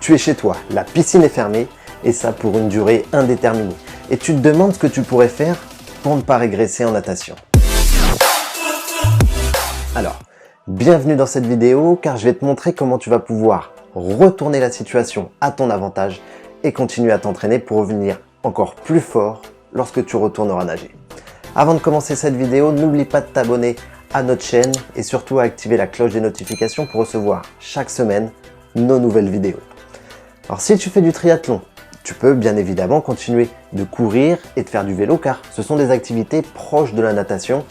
Tu es chez toi, la piscine est fermée, et ça pour une durée indéterminée. Et tu te demandes ce que tu pourrais faire pour ne pas régresser en natation. Alors, bienvenue dans cette vidéo, car je vais te montrer comment tu vas pouvoir retourner la situation à ton avantage et continuer à t'entraîner pour revenir encore plus fort lorsque tu retourneras nager. Avant de commencer cette vidéo, n'oublie pas de t'abonner à notre chaîne et surtout à activer la cloche des notifications pour recevoir chaque semaine nos nouvelles vidéos. Alors si tu fais du triathlon, tu peux bien évidemment continuer de courir et de faire du vélo car ce sont des activités proches de la natation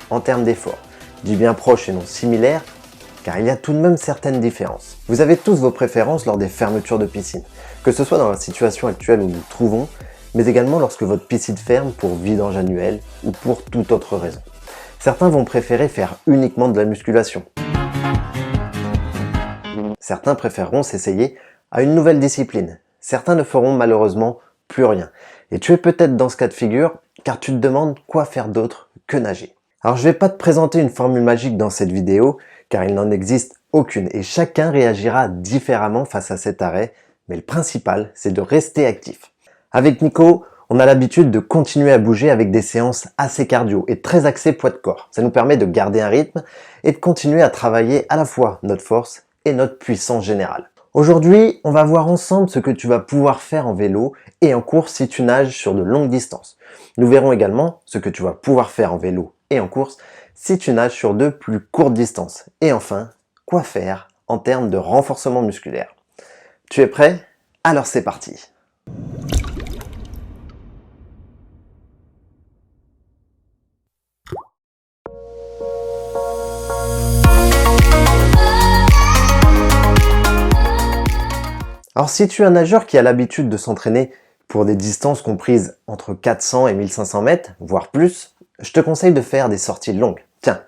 en termes d'effort. Je dis bien proches et non similaires car il y a tout de même certaines différences. Vous avez tous vos préférences lors des fermetures de piscine, que ce soit dans la situation actuelle où nous nous trouvons, mais également lorsque votre piscine ferme pour vidange annuel ou pour toute autre raison. Certains vont préférer faire uniquement de la musculation. Certains préféreront s'essayer à une nouvelle discipline. Certains ne feront malheureusement plus rien. Et tu es peut-être dans ce cas de figure car tu te demandes quoi faire d'autre que nager. Alors je ne vais pas te présenter une formule magique dans cette vidéo car il n'en existe aucune et chacun réagira différemment face à cet arrêt, mais le principal c'est de rester actif. Avec Nico, on a l'habitude de continuer à bouger avec des séances assez cardio et très axées poids de corps. Ça nous permet de garder un rythme et de continuer à travailler à la fois notre force et notre puissance générale. Aujourd'hui, on va voir ensemble ce que tu vas pouvoir faire en vélo et en course si tu nages sur de longues distances. Nous verrons également ce que tu vas pouvoir faire en vélo et en course si tu nages sur de plus courtes distances. Et enfin, quoi faire en termes de renforcement musculaire. Tu es prêt? Alors c'est parti! Alors si tu es un nageur qui a l'habitude de s'entraîner pour des distances comprises entre 400 et 1500 mètres, voire plus, je te conseille de faire des sorties longues. Tiens,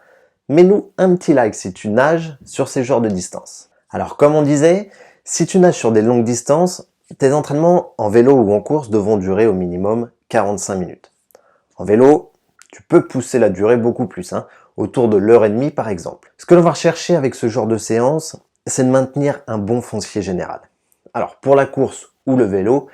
mets-nous un petit like si tu nages sur ces genres de distances. Alors comme on disait, si tu nages sur des longues distances, tes entraînements en vélo ou en course devront durer au minimum 45 minutes. En vélo, tu peux pousser la durée beaucoup plus, autour de l'heure et demie par exemple. Ce que l'on va rechercher avec ce genre de séance, c'est de maintenir un bon foncier général. Alors pour la course ou le vélo,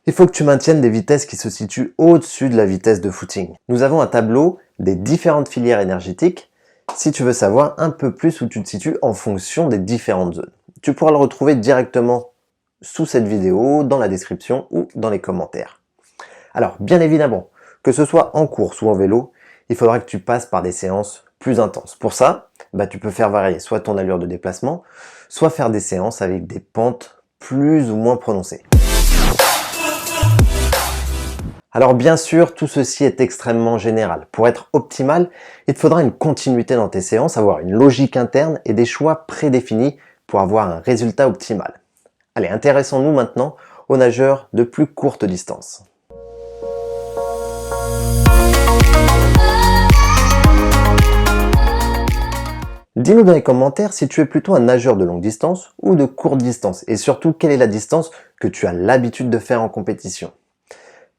il faut que tu maintiennes des vitesses qui se situent au-dessus de la vitesse de footing. Nous avons un tableau des différentes filières énergétiques si tu veux savoir un peu plus où tu te situes en fonction des différentes zones. Tu pourras le retrouver directement sous cette vidéo, dans la description ou dans les commentaires. Alors bien évidemment, que ce soit en course ou en vélo, il faudra que tu passes par des séances plus intenses. Pour ça, tu peux faire varier soit ton allure de déplacement, soit faire des séances avec des pentes plus ou moins prononcées. Alors bien sûr, tout ceci est extrêmement général. Pour être optimal, il te faudra une continuité dans tes séances, avoir une logique interne et des choix prédéfinis pour avoir un résultat optimal. Allez, intéressons-nous maintenant aux nageurs de plus courte distance. Dis-nous dans les commentaires si tu es plutôt un nageur de longue distance ou de courte distance et surtout quelle est la distance que tu as l'habitude de faire en compétition.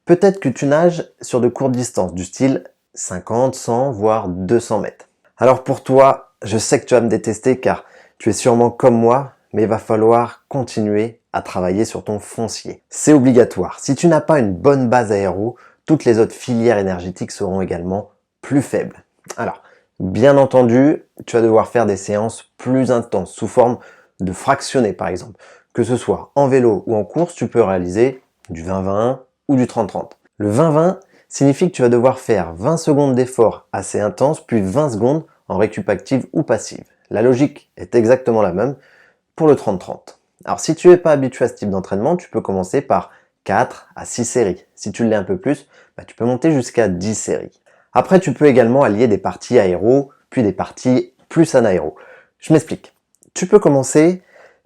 Peut-être que tu nages sur de courtes distances du style 50, 100 voire 200 mètres. Alors pour toi, je sais que tu vas me détester car tu es sûrement comme moi, mais il va falloir continuer à travailler sur ton foncier. C'est obligatoire. Si tu n'as pas une bonne base aéro, toutes les autres filières énergétiques seront également plus faibles. Alors, bien entendu, tu vas devoir faire des séances plus intenses, sous forme de fractionnés par exemple. Que ce soit en vélo ou en course, tu peux réaliser du 20-20 ou du 30-30. Le 20-20 signifie que tu vas devoir faire 20 secondes d'effort assez intense, puis 20 secondes en récup active ou passive. La logique est exactement la même pour le 30-30. Alors si tu n'es pas habitué à ce type d'entraînement, tu peux commencer par 4 à 6 séries. Si tu l'es un peu plus, tu peux monter jusqu'à 10 séries. Après, tu peux également allier des parties aéro, puis des parties plus anaéro. Je m'explique. Tu peux commencer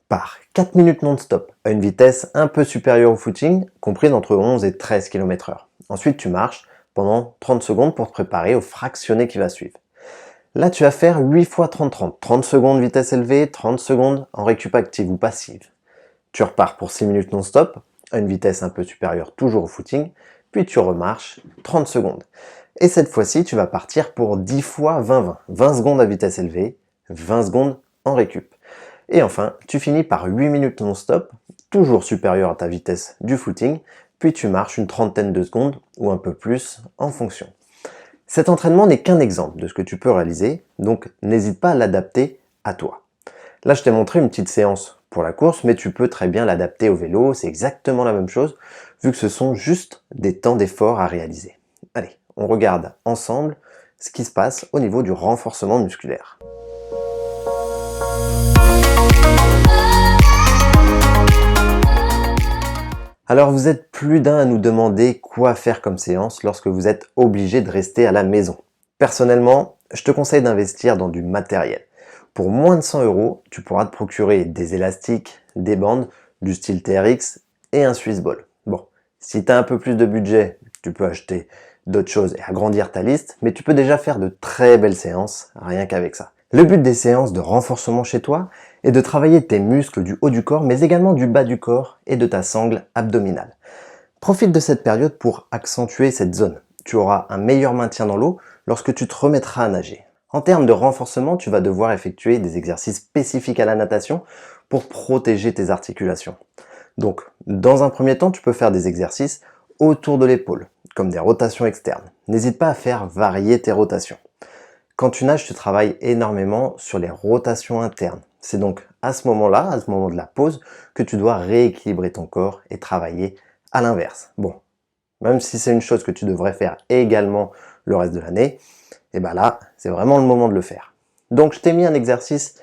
par 4 minutes non-stop, à une vitesse un peu supérieure au footing, comprise entre 11 et 13 km/h. Ensuite, tu marches pendant 30 secondes pour te préparer au fractionné qui va suivre. Là, tu vas faire 8 fois 30-30. 30 secondes vitesse élevée, 30 secondes en récup active ou passive. Tu repars pour 6 minutes non-stop, à une vitesse un peu supérieure toujours au footing, puis tu remarches 30 secondes. Et cette fois-ci, tu vas partir pour 10 fois 20-20. 20 secondes à vitesse élevée, 20 secondes en récup. Et enfin, tu finis par 8 minutes non-stop toujours supérieure à ta vitesse du footing, puis tu marches une trentaine de secondes ou un peu plus en fonction. Cet entraînement n'est qu'un exemple de ce que tu peux réaliser, donc n'hésite pas à l'adapter à toi. Là, je t'ai montré une petite séance pour la course, mais tu peux très bien l'adapter au vélo, c'est exactement la même chose, vu que ce sont juste des temps d'effort à réaliser. Allez, on regarde ensemble ce qui se passe au niveau du renforcement musculaire. Alors vous êtes plus d'un à nous demander quoi faire comme séance lorsque vous êtes obligé de rester à la maison. Personnellement, je te conseille d'investir dans du matériel. Pour moins de 100 €, tu pourras te procurer des élastiques, des bandes, du style TRX et un Swiss Ball. Bon, si tu as un peu plus de budget, tu peux acheter d'autres choses et agrandir ta liste, mais tu peux déjà faire de très belles séances rien qu'avec ça. Le but des séances de renforcement chez toi est de travailler tes muscles du haut du corps, mais également du bas du corps et de ta sangle abdominale. Profite de cette période pour accentuer cette zone. Tu auras un meilleur maintien dans l'eau lorsque tu te remettras à nager. En termes de renforcement, tu vas devoir effectuer des exercices spécifiques à la natation pour protéger tes articulations. Donc, dans un premier temps, tu peux faire des exercices autour de l'épaule, comme des rotations externes. N'hésite pas à faire varier tes rotations. Quand tu nages, tu travailles énormément sur les rotations internes. C'est donc à ce moment-là, à ce moment de la pause, que tu dois rééquilibrer ton corps et travailler à l'inverse. Bon, même si c'est une chose que tu devrais faire également le reste de l'année, et bien là, c'est vraiment le moment de le faire. Donc je t'ai mis un exercice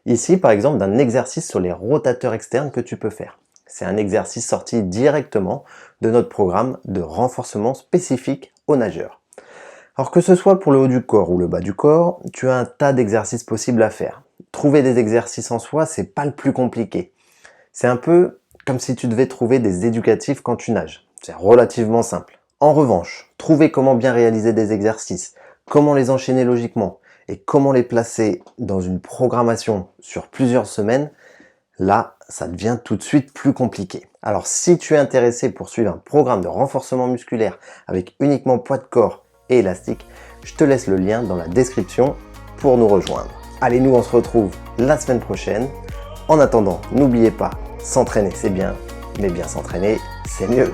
ici, par exemple, d'un exercice sur les rotateurs externes que tu peux faire. C'est un exercice sorti directement de notre programme de renforcement spécifique aux nageurs. Alors que ce soit pour le haut du corps ou le bas du corps, tu as un tas d'exercices possibles à faire. Trouver des exercices en soi, c'est pas le plus compliqué. C'est un peu comme si tu devais trouver des éducatifs quand tu nages. C'est relativement simple. En revanche, trouver comment bien réaliser des exercices, comment les enchaîner logiquement et comment les placer dans une programmation sur plusieurs semaines, là, ça devient tout de suite plus compliqué. Alors si tu es intéressé pour suivre un programme de renforcement musculaire avec uniquement poids de corps et élastique, je te laisse le lien dans la description pour nous rejoindre. Allez, nous on se retrouve la semaine prochaine. En attendant, n'oubliez pas, s'entraîner c'est bien, mais bien s'entraîner c'est mieux.